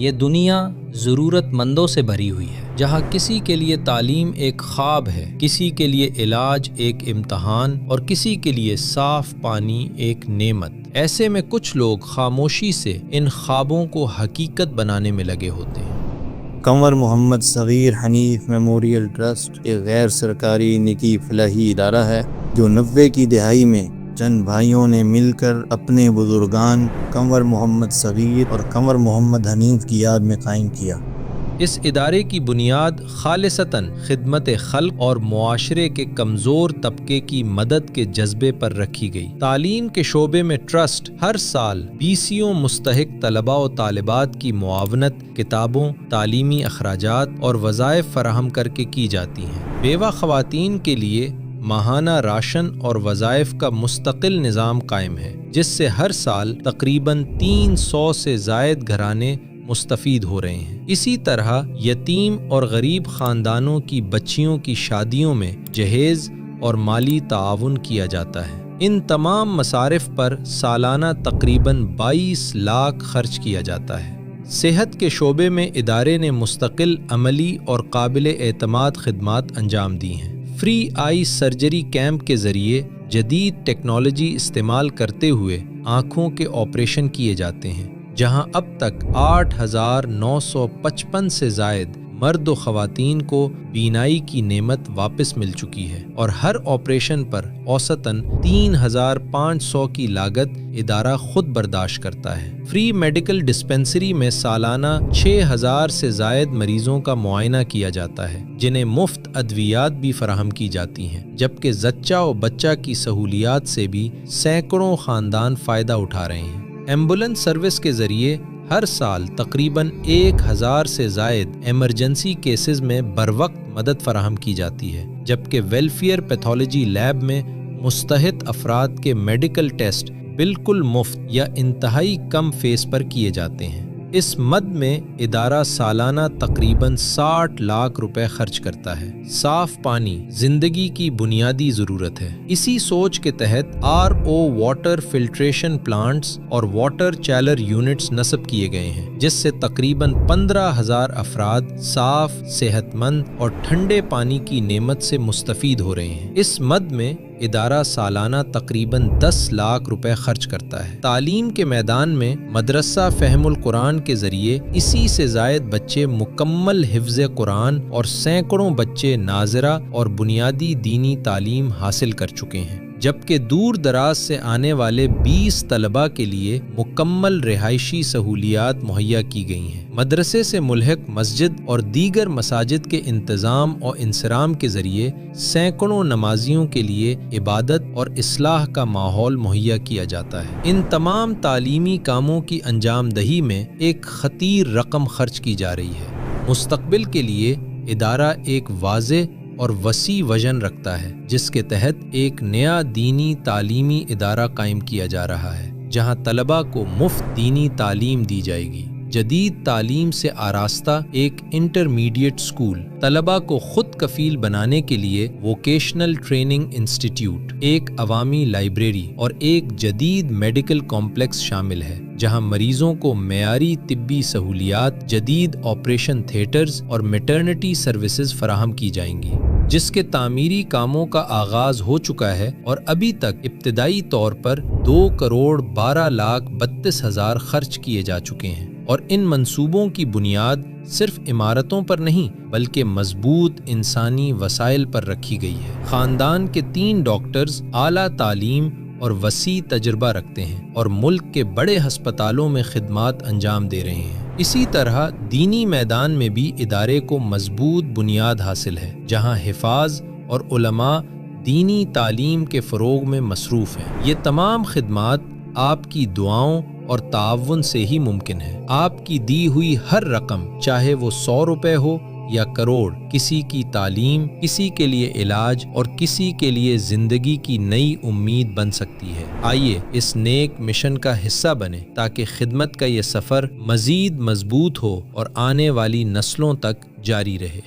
یہ دنیا ضرورت مندوں سے بھری ہوئی ہے، جہاں کسی کے لیے تعلیم ایک خواب ہے، کسی کے لیے علاج ایک امتحان اور کسی کے لیے صاف پانی ایک نعمت۔ ایسے میں کچھ لوگ خاموشی سے ان خوابوں کو حقیقت بنانے میں لگے ہوتے ہیں۔ کنور محمد صغیر حنیف میموریل ٹرسٹ ایک غیر سرکاری نجی فلاحی ادارہ ہے جو 90 کی دہائی میں چند بھائیوں نے مل کر اپنے بزرگان کنور محمد صغیر اور کنور محمد حنیف کی یاد میں قائم کیا۔ اس ادارے کی بنیاد خالصتاً خدمت خلق اور معاشرے کے کمزور طبقے کی مدد کے جذبے پر رکھی گئی۔ تعلیم کے شعبے میں ٹرسٹ ہر سال 20 مستحق طلباء و طالبات کی معاونت، کتابوں، تعلیمی اخراجات اور وظائف فراہم کر کے کی جاتی ہیں۔ بیوہ خواتین کے لیے ماہانہ راشن اور وظائف کا مستقل نظام قائم ہے، جس سے ہر سال تقریباً 300 سے زائد گھرانے مستفید ہو رہے ہیں۔ اسی طرح یتیم اور غریب خاندانوں کی بچیوں کی شادیوں میں جہیز اور مالی تعاون کیا جاتا ہے۔ ان تمام مصارف پر سالانہ تقریباً 22 لاکھ خرچ کیا جاتا ہے۔ صحت کے شعبے میں ادارے نے مستقل عملی اور قابل اعتماد خدمات انجام دی ہیں۔ فری آئی سرجری کیمپ کے ذریعے جدید ٹیکنالوجی استعمال کرتے ہوئے آنکھوں کے آپریشن کیے جاتے ہیں، جہاں اب تک 8,955 سے زائد مرد و خواتین کو بینائی کی نعمت واپس مل چکی ہے، اور ہر آپریشن پر اوسطاً 3,500 کی لاگت ادارہ خود برداشت کرتا ہے۔ فری میڈیکل ڈسپنسری میں سالانہ 6,000 سے زائد مریضوں کا معائنہ کیا جاتا ہے، جنہیں مفت ادویات بھی فراہم کی جاتی ہیں، جبکہ زچہ و بچہ کی سہولیات سے بھی سینکڑوں خاندان فائدہ اٹھا رہے ہیں۔ ایمبولینس سروس کے ذریعے ہر سال تقریباً 1,000 سے زائد ایمرجنسی کیسز میں بروقت مدد فراہم کی جاتی ہے، جبکہ ویلفیئر پیتھولوجی لیب میں مستحق افراد کے میڈیکل ٹیسٹ بالکل مفت یا انتہائی کم فیس پر کیے جاتے ہیں۔ اس مد میں ادارہ سالانہ تقریباً 60 لاکھ روپے خرچ کرتا ہے۔ صاف پانی زندگی کی بنیادی ضرورت ہے۔ اسی سوچ کے تحت RO واٹر فلٹریشن پلانٹس اور واٹر چیلر یونٹس نصب کیے گئے ہیں، جس سے تقریباً 15,000 افراد صاف، صحت مند اور ٹھنڈے پانی کی نعمت سے مستفید ہو رہے ہیں۔ اس مد میں ادارہ سالانہ تقریباً 10 لاکھ روپے خرچ کرتا ہے۔ تعلیم کے میدان میں مدرسہ فہم القرآن کے ذریعے 80 سے زائد بچے مکمل حفظ قرآن اور سینکڑوں بچے ناظرہ اور بنیادی دینی تعلیم حاصل کر چکے ہیں، جبکہ دور دراز سے آنے والے 20 طلباء کے لیے مکمل رہائشی سہولیات مہیا کی گئی ہیں۔ مدرسے سے ملحق مسجد اور دیگر مساجد کے انتظام اور انصرام کے ذریعے سینکڑوں نمازیوں کے لیے عبادت اور اصلاح کا ماحول مہیا کیا جاتا ہے۔ ان تمام تعلیمی کاموں کی انجام دہی میں ایک خطیر رقم خرچ کی جا رہی ہے۔ مستقبل کے لیے ادارہ ایک واضح اور وسیع وژن رکھتا ہے، جس کے تحت ایک نیا دینی تعلیمی ادارہ قائم کیا جا رہا ہے، جہاں طلباء کو مفت دینی تعلیم دی جائے گی۔ جدید تعلیم سے آراستہ ایک انٹرمیڈیٹ اسکول، طلباء کو خود کفیل بنانے کے لیے ووکیشنل ٹریننگ انسٹیٹیوٹ، ایک عوامی لائبریری اور ایک جدید میڈیکل کمپلیکس شامل ہے، جہاں مریضوں کو معیاری طبی سہولیات، جدید آپریشن تھیٹرز اور میٹرنٹی سروسز فراہم کی جائیں گی، جس کے تعمیری کاموں کا آغاز ہو چکا ہے اور ابھی تک ابتدائی طور پر 2,12,32,000 خرچ کیے جا چکے ہیں، اور ان منصوبوں کی بنیاد صرف عمارتوں پر نہیں بلکہ مضبوط انسانی وسائل پر رکھی گئی ہے۔ خاندان کے 3 ڈاکٹرز اعلیٰ تعلیم اور وسیع تجربہ رکھتے ہیں اور ملک کے بڑے ہسپتالوں میں خدمات انجام دے رہے ہیں۔ اسی طرح دینی میدان میں بھی ادارے کو مضبوط بنیاد حاصل ہے، جہاں حفاظ اور علماء دینی تعلیم کے فروغ میں مصروف ہیں۔ یہ تمام خدمات آپ کی دعاؤں اور تعاون سے ہی ممکن ہے۔ آپ کی دی ہوئی ہر رقم، چاہے وہ 100 روپے ہو یا کروڑ، کسی کی تعلیم، کسی کے لیے علاج اور کسی کے لیے زندگی کی نئی امید بن سکتی ہے۔ آئیے اس نیک مشن کا حصہ بنیں تاکہ خدمت کا یہ سفر مزید مضبوط ہو اور آنے والی نسلوں تک جاری رہے۔